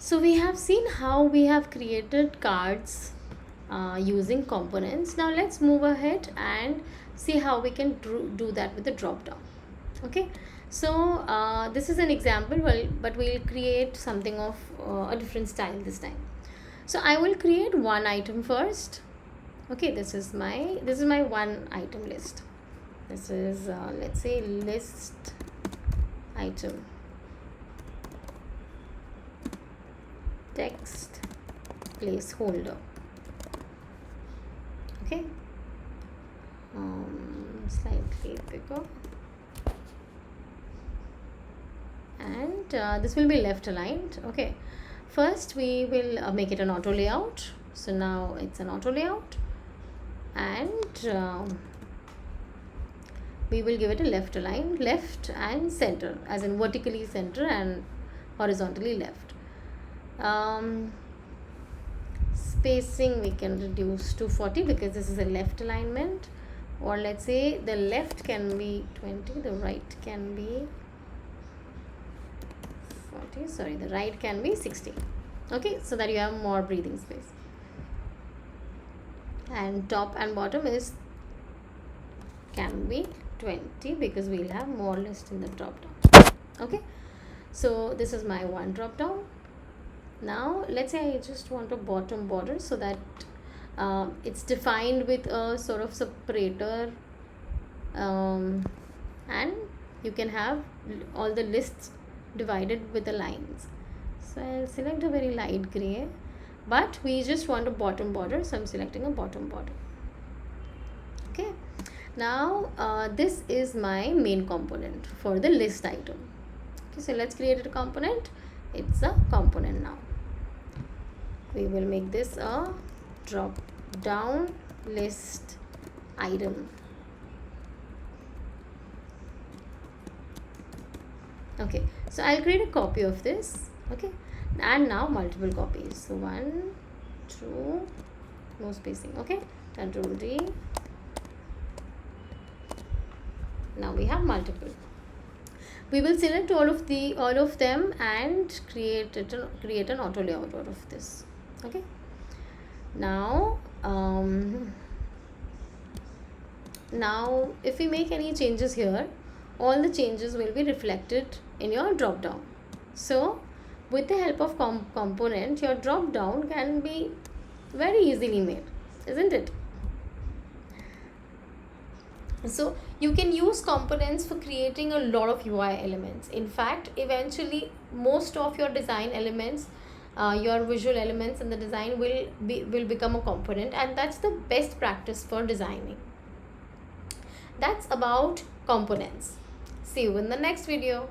So we have seen how we have created cards using components. Now let's move ahead and see how we can do that with the drop down. Okay, so this is an example, well, but we'll create something of a different style this time. So I will create one item first. Okay, this is my one item list. This is let's say list item text placeholder. Okay, slightly bigger, and this will be left aligned. Okay, first we will make it an auto layout. So now it's an auto layout, and we will give it a left align, left and center, as in vertically center and horizontally left. Spacing we can reduce to 40 because this is a left alignment, or let's say the left can be 20, the right can be 40, sorry, the right can be 60. Okay, so that you have more breathing space. And top and bottom is can be 20 because we'll have more list in the drop down. Okay, so this is my one drop down. Now let's say I just want a bottom border so that it's defined with a sort of separator, and you can have all the lists divided with the lines. So I'll select a very light gray, but we just want a bottom border, so I'm selecting a bottom border. Okay, now this is my main component for the list item. Okay, so let's create a component. It's a component. Now we will make this a drop down list item. Okay, so I'll create a copy of this. Okay, and now multiple copies. So 1, 2, no spacing. Okay, Control D. Now we have multiple. We will select all of them and create an auto layout out of this. Okay, now now if we make any changes here, all the changes will be reflected in your drop down. So with the help of component, your drop down can be very easily made, isn't it? So you can use components for creating a lot of UI elements. In fact, eventually most of your design elements, your visual elements in the design will become a component, and that's the best practice for designing. That's about components. See you in the next video.